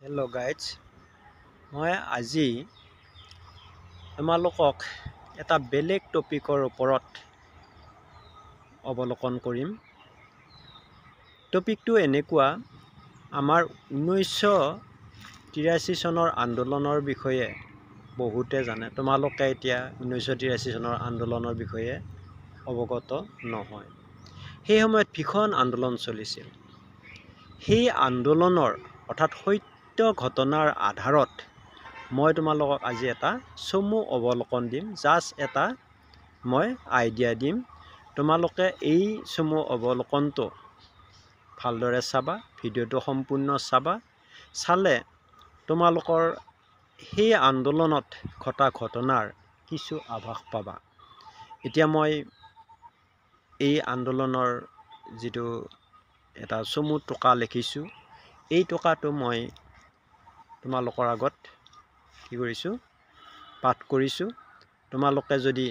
Hello' guides, মই আজি তোমালোকক এটা বেলেগ টপিকৰ ওপৰত অৱলোকন কৰিম। টপিকটো এনেকুৱা, আমাৰ 1983 চনৰ আন্দোলনৰ বিষয়ে বহুতে জানে। তোমালোকে এতিয়া 1983 চনৰ আন্দোলনৰ বিষয়ে অৱগত নহয়। সেই সময়ত ভীষণ আন্দোলন চলিছিল। সেই আন্দোলনৰ অৰ্থাৎ সত্য ঘটনাৰ আধাৰত মই তোমালোকক আজি এটা চমু অৱলোকন দিম। জাষ্ট এটা মই আইডিয়া দিম। তোমালোকে এই চমু অৱলোকনটো ভালদৰে চাবা, ভিডিঅ'টো সম্পূৰ্ণ চাবা। চালে তোমালোকৰ সেই আন্দোলনত ঘটা ঘটনাৰ কিছু আভাস পাবা। এতিয়া মই এই আন্দোলনৰ যিটো এটা চমু টোকা লিখিছোঁ, এই টোকাটো মই তোমালোকৰ আগত কি কৰিছোঁ, পাঠ কৰিছোঁ। তোমালোকে যদি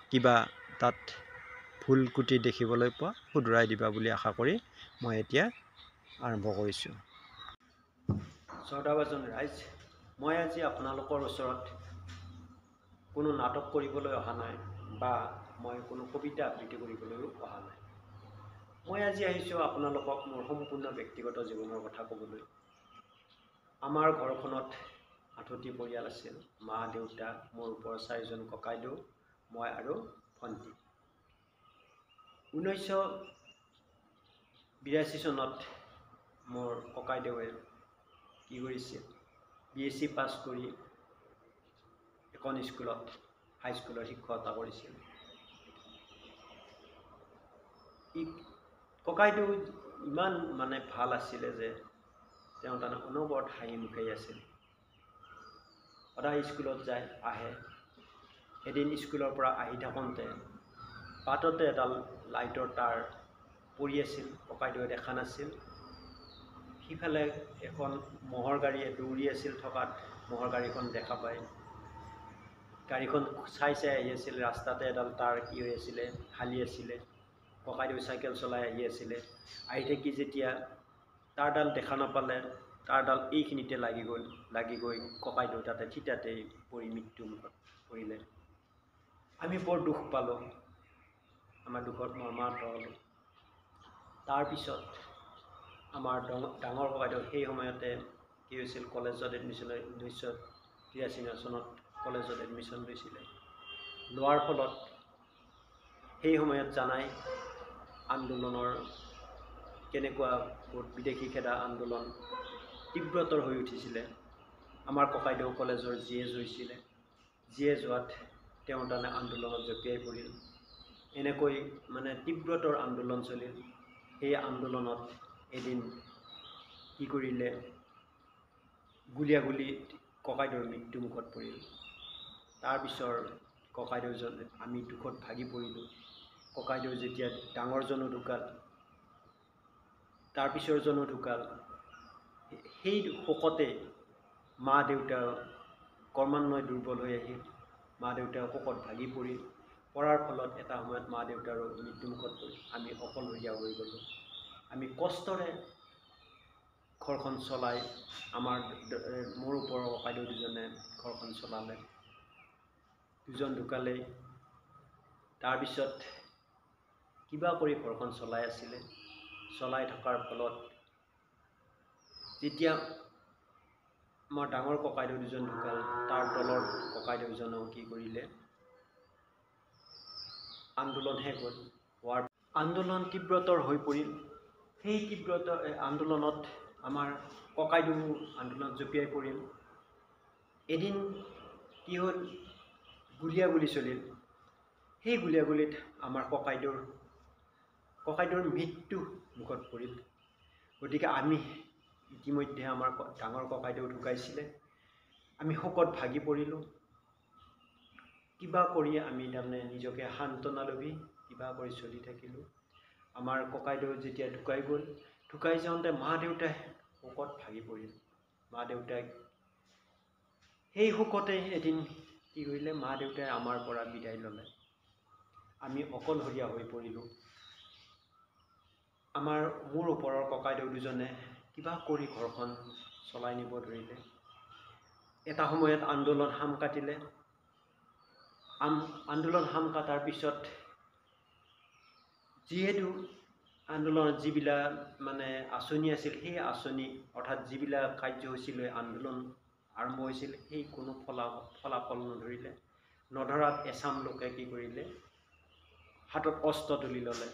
কিবা তাত ভুল ক্ৰুটি দেখিবলৈ পোৱা শুধৰাই দিবা বুলি আশা কৰি মই এতিয়া আৰম্ভ কৰিছোঁ। শ্ৰদ্ধাভাজন ৰাইজ, মই আজি আপোনালোকৰ ওচৰত কোনো নাটক কৰিবলৈ অহা নাই বা মই কোনো কবিতা আবৃত্তি কৰিবলৈও অহা নাই। মই আজি আহিছোঁ আপোনালোকক মোৰ সম্পূৰ্ণ ব্যক্তিগত জীৱনৰ কথা ক'বলৈ। আমাৰ ঘৰখনত 8টি পৰিয়াল আছিল। মা, দেউতা, মোৰ ওপৰৰ 4জন ককাইদেউ, মই আৰু ভণ্টি। 1982 চনত মোৰ ককাইদেৱে কি কৰিছিল, BSc পাছ কৰি এখন স্কুলত, হাইস্কুলৰ শিক্ষকতা কৰিছিল। ককাইদেউ ইমান ভাল আছিলে যে তেওঁ তাৰমানে অনবৰত হাঁহি মুখেই আছিল। সদায় স্কুলত যায়, আহে। এদিন স্কুলৰ পৰা আহি থাকোঁতে বাটতে এডাল লাইটৰ তাঁৰ পৰি আছিল। ককাইদেৱে দেখা নাছিল। সিফালে এখন ম'হৰ গাড়ীয়ে দৌৰি আছিল, থকাত ম'হৰ গাড়ীখন দেখা পায়। গাড়ীখন চাই আহি আছিল। ৰাস্তাতে এডাল তাঁৰ কি হৈ আছিলে, হালি আছিলে। ককাইদেউ চাইকেল চলাই আহি আছিলে। আহি থাকি যেতিয়া তাঁৰডাল দেখা নাপালে, তাঁৰডাল এইখিনিতে লাগি গৈ ককাইদেউ তাতে থিতাতেই পৰি মৃত্যু মুখত পৰিলে। আমি বৰ দুখ পালোঁ। আমাৰ দুখত মৰ্মাহত হ'লোঁ। তাৰপিছত আমাৰ ডাঙৰ ককাইদেউ সেই সময়তে কি হৈছিল, কলেজত এডমিশ্যন, 1983 চনত কলেজত এডমিশ্যন লৈছিলে। লোৱাৰ ফলত সেই সময়ত জানাই আন্দোলনৰ কেনেকুৱা বিদেশী খেদা আন্দোলন তীব্ৰতৰ হৈ উঠিছিলে। আমাৰ ককাইদেউ কলেজৰ GH হৈছিলে। GH হোৱাত তেওঁ তাৰমানে আন্দোলনত জঁপিয়াই পৰিল। এনেকৈ তীব্ৰতৰ আন্দোলন চলিল। সেই আন্দোলনত এদিন কি কৰিলে, গুলীয়াগুলীত ককাইদেউৰ মৃত্যুমুখত পৰিল। তাৰপিছৰ ককাইদেউজন, আমি দুখত ভাগি পৰিলোঁ। ককাইদেউ যেতিয়া ডাঙৰজনো ঢুকাল, তাৰপিছৰজনো ঢুকাল। সেই শোকতে মা দেউতা ক্ৰমান্বয়ে দুৰ্বল হৈ আহিল। মা দেউতাও শোকত ভাগি পৰিল। পৰাৰ ফলত এটা সময়ত মা দেউতাৰো মৃত্যুমুখত পৰিল। আমি অকলশৰীয়া হৈ গ'লোঁ। আমি কষ্টৰে ঘৰখন চলাই, মোৰ ওপৰৰ ককাইদেউ দুজনে ঘৰখন চলালে। দুজন ঢুকালেই। তাৰপিছত কিবা কৰি ঘৰখন চলাই আছিলে। চলাই থকাৰ ফলত যেতিয়া আমাৰ ডাঙৰ ককাইদেউ দুজন ঢুকাল, তাৰ তলৰ ককাইদেউজনেও কি কৰিলে, আন্দোলন শেষ হ'ল। হোৱাৰ আন্দোলন তীব্ৰতৰ হৈ পৰিল। সেই আন্দোলনত আমাৰ ককাইদেউ আন্দোলনত জঁপিয়াই পৰিল। এদিন কি হ'ল, গুলীয়াগুলী চলিল। সেই গুলীয়াগুলীত আমাৰ ককাইদেউৰ মৃত্যু মুখত পৰিল। গতিকে আমি ইতিমধ্যে আমাৰ ডাঙৰ ককাইদেউ ঢুকাইছিলে। আমি শোকত ভাগি পৰিলোঁ। কিবা কৰি আমি তাৰমানে নিজকে সান্তনা ল'বি কিবা কৰি চলি থাকিলোঁ। আমাৰ ককাইদেউ যেতিয়া ঢুকাই গ'ল, ঢুকাই যাওঁতে মা দেউতাই শোকত ভাগি পৰিল। মা দেউতাই সেই শোকতে এদিন কি কৰিলে, মা দেউতাই আমাৰ পৰা বিদায় ল'লে। আমি অকলশৰীয়া হৈ পৰিলোঁ। মোৰ ওপৰৰ ককাইদেউ দুজনে কিবা কৰি ঘৰখন চলাই নিব ধৰিলে। এটা সময়ত আন্দোলন হাম কাটিলে। আন্দোলন হাম কাটাৰ পিছত যিহেতু আন্দোলনত যিবিলাক মানে আঁচনি আছিল, সেই আঁচনি অৰ্থাৎ যিবিলাক কাৰ্যসূচী লৈ আন্দোলন আৰম্ভ হৈছিল, সেই কোনো ফলাফল নধৰিলে। নধৰাত এচাম লোকে কি কৰিলে, হাতত অস্ত্ৰ তুলি ল'লে।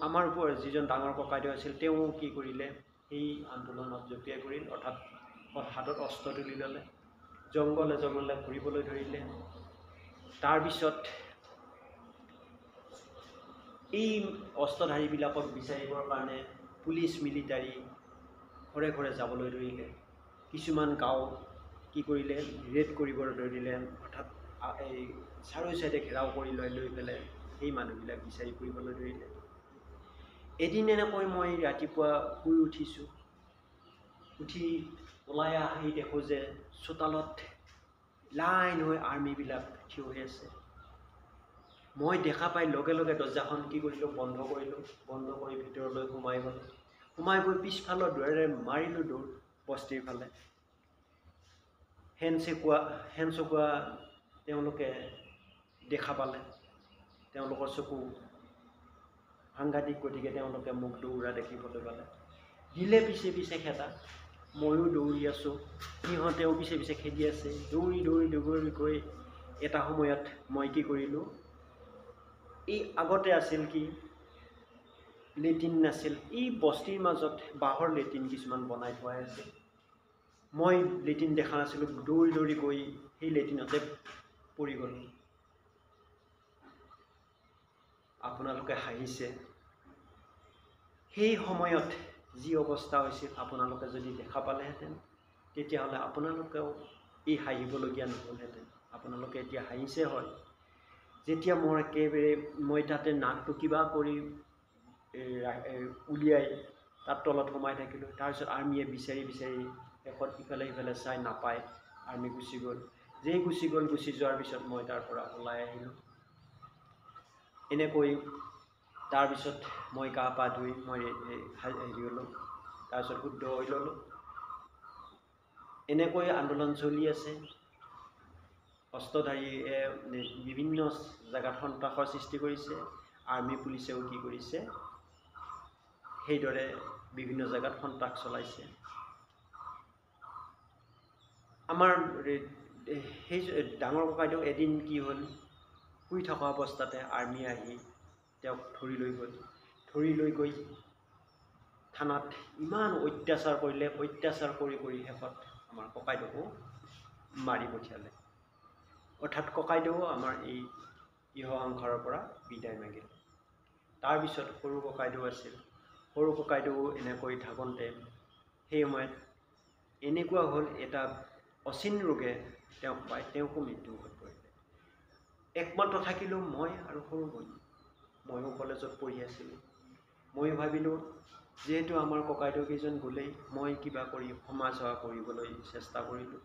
আমাৰ ওপৰত যিজন ডাঙৰ ককাইদেউ আছিল, তেওঁ কি কৰিলে, সেই আন্দোলনত জঁপিয়াই পৰিল, অৰ্থাৎ হাতত অস্ত্ৰ তুলি ল'লে। জংঘলে জংঘলে ঘূৰিবলৈ ধৰিলে। তাৰপিছত এই অস্ত্ৰধাৰীবিলাকক বিচাৰিবৰ কাৰণে পুলিচ মিলিটাৰী ঘৰে ঘৰে যাবলৈ ধৰিলে। কিছুমান গাঁও কি কৰিলে, ৰেড কৰিবলৈ ধৰিলে, অৰ্থাৎ এই চাৰিও চাইডে ঘেৰাও কৰি লৈ পেলাই সেই মানুহবিলাক বিচাৰি ফুৰিবলৈ ধৰিলে। এদিন এনেকৈ মই ৰাতিপুৱা শুই উঠিছোঁ। উঠি ওলাই আহি দেখোঁ যে চোতালত লাইন হৈ আৰ্মিবিলাক থিয় হৈ আছে। মই দেখা পাই লগে লগে দৰ্জাখন কি কৰিলোঁ, বন্ধ কৰিলোঁ। বন্ধ কৰি ভিতৰলৈ সোমাই গ'লোঁ। সোমাই গৈ পিছফালৰ দুৱাৰে মাৰিলোঁ দৌৰ বস্তিৰ ফালে। হেন চকুৱা তেওঁলোকে দেখা পালে। তেওঁলোকৰ চকু সাংঘাতিক, গতিকে তেওঁলোকে মোক দৌৰা দেখিবলৈ পালে। দিলে পিছে পিছে খেদা। ময়ো দৌৰি আছোঁ, সিহঁতেও পিছে পিছে খেদি আছে। দৌৰি দৌৰি দৌৰি গৈ এটা সময়ত মই কি কৰিলোঁ, এই আগতে আছিল কি, লেট্ৰিন নাছিল। এই বস্তিৰ মাজত বাঁহৰ লেট্ৰিন কিছুমান বনাই থোৱা আছিল। মই লেট্ৰিন দেখা নাছিলোঁ, দৌৰি দৌৰি গৈ সেই লেট্ৰিনতে পৰি গ'লোঁ। আপোনালোকে হাঁহিছে। সেই সময়ত যি অৱস্থা হৈছিল, আপোনালোকে যদি দেখা পালেহেঁতেন, তেতিয়াহ'লে আপোনালোকেও এই হাঁহিবলগীয়া নহ'লহেঁতেন। আপোনালোকে এতিয়া হাঁহিছে হয়। যেতিয়া মোৰ একেবাৰে মই তাতে নাকটো কিবা কৰি উলিয়াই তাত তলত সোমাই থাকিলোঁ। তাৰপিছত আৰ্মীয়ে বিচাৰি বিচাৰি শেষত ইফালে সিফালে চাই নাপায়, আৰ্মী গুচি গ'ল। যেই গুচি গ'ল, গুচি যোৱাৰ পিছত মই তাৰ পৰা ওলাই আহিলোঁ। এনেকৈ তাৰপিছত মই গা পা ধুই মই হেৰি হ'লোঁ, তাৰপিছত শুদ্ধ হৈ ল'লোঁ। এনেকৈ আন্দোলন চলি আছে। অস্ত্ৰধাৰীয়ে বিভিন্ন জেগাত সন্ত্ৰাসৰ সৃষ্টি কৰিছে। আৰ্মী পুলিচেও কি কৰিছে, সেইদৰে বিভিন্ন জেগাত সন্ত্ৰাস চলাইছে। আমাৰ সেই ডাঙৰ ককাইদেউ এদিন কি হ'ল, শুই থকা অৱস্থাতে আৰ্মী আহি তেওঁক ধৰি লৈ গ'ল। ধৰি লৈ গৈ থানাত ইমান অত্যাচাৰ কৰিলে। অত্যাচাৰ কৰি কৰি শেষত আমাৰ ককাইদেউকো মাৰি পঠিয়ালে। অৰ্থাৎ ককাইদেউ আমাৰ এই ইহ সংসাৰৰ পৰা বিদায় মাগিল। তাৰপিছত সৰু ককাইদেউ আছিল। সৰু ককাইদেউ এনেকৈ থাকোঁতে সেই সময়ত এনেকুৱা হ'ল, এটা অচিন ৰোগে তেওঁক পাই তেওঁকো মৃত্যুমুখত পৰিলে। একমাত্ৰ থাকিলোঁ মই আৰু সৰু ভনী। ময়ো কলেজত পঢ়ি আছিলোঁ। ময়ো ভাবিলোঁ, যিহেতু আমাৰ ককাইদেউকেইজন গ'লেই, মই কিবা কৰি সমাজ সেৱা কৰিবলৈ চেষ্টা কৰিলোঁ।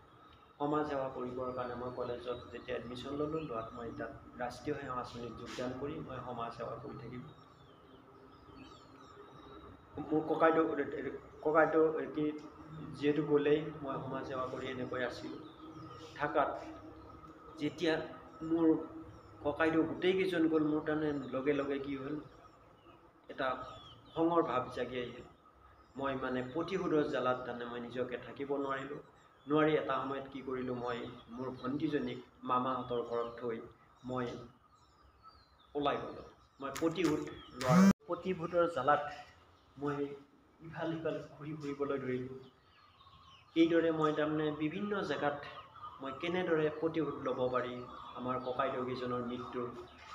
সমাজ সেৱা কৰিবৰ কাৰণে মই কলেজত যেতিয়া এডমিশ্যন ল'লোঁ, লোৱাত মই তাত ৰাষ্ট্ৰীয় সেৱা আঁচনিত যোগদান কৰি মই সমাজ সেৱা কৰি থাকিলোঁ। মোৰ ককাইদেউ যিহেতু গ'লেই, মই সমাজ সেৱা কৰি এনেকৈ আছিলোঁ। থাকাত যেতিয়া মোৰ ককাইদেউ গোটেইকেইজন গ'ল, মোৰ তাৰমানে লগে লগে কি হ'ল, এটা খঙৰ ভাৱ জাগি আহিল। মই মানে প্ৰতিশোধৰ জ্বালাত তাৰমানে মই নিজকে থাকিব নোৱাৰিলোঁ। নোৱাৰি এটা সময়ত কি কৰিলোঁ, মই মোৰ ভণ্টিজনীক মামাহঁতৰ ঘৰত থৈ মই ওলাই গ'লোঁ। মই প্ৰতিশোধৰ জ্বালাত মই ইফাল সিফাল ঘূৰি ফুৰিবলৈ ধৰিলোঁ। এইদৰে মই তাৰমানে বিভিন্ন জেগাত মই কেনেদৰে প্ৰতিশোধ ল'ব পাৰি আমাৰ ককাইদেউকেইজনৰ মৃত্যুৰ,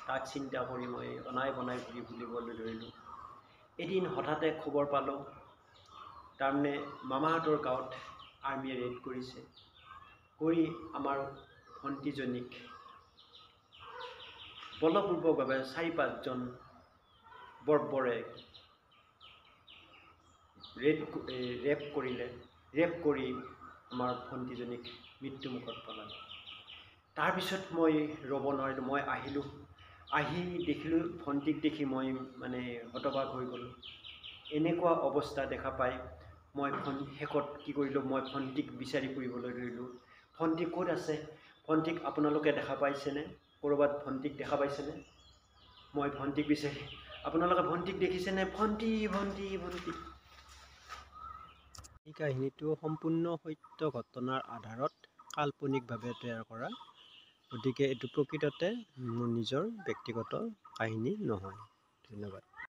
তাক চিন্তা কৰি মই অনাই বনাই ঘূৰি ফুৰিবলৈ ধৰিলোঁ। এদিন হঠাতে খবৰ পালোঁ, তাৰমানে মামাহঁতৰ গাঁৱত আৰ্মীয়ে ৰেড কৰিছে। কৰি আমাৰ ভণ্টিজনীক বলপূৰ্বকভাৱে 4-5জন বৰ্বৰে ৰেপ কৰিলে। ৰেপ কৰি আমাৰ ভণ্টিজনীক মৃত্যুমুখত পেলালে। তাৰপিছত মই ৰ'ব নোৱাৰিলোঁ, মই আহিলোঁ। আহি দেখিলোঁ, ভণ্টিক দেখি মই মানে হতবাক হৈ গ'লোঁ। এনেকুৱা অৱস্থা দেখা পাই মই শেষত কি কৰিলোঁ, মই ভণ্টিক বিচাৰি ফুৰিবলৈ ধৰিলোঁ। ভণ্টি ক'ত আছে? ভণ্টিক আপোনালোকে দেখা পাইছেনে? ক'ৰবাত ভণ্টিক দেখা পাইছেনে? মই ভণ্টিক বিচাৰি, আপোনালোকে ভণ্টিক দেখিছেনে? ভণ্টি ভণ্টি ভণ্টি। এই কাহিনীটো সম্পূৰ্ণ সত্য ঘটনাৰ আধাৰত কাল্পনিকভাৱে তৈয়াৰ কৰা, গতিকে এইটো প্ৰকৃততে মোৰ নিজৰ ব্যক্তিগত কাহিনী নহয়। ধন্যবাদ।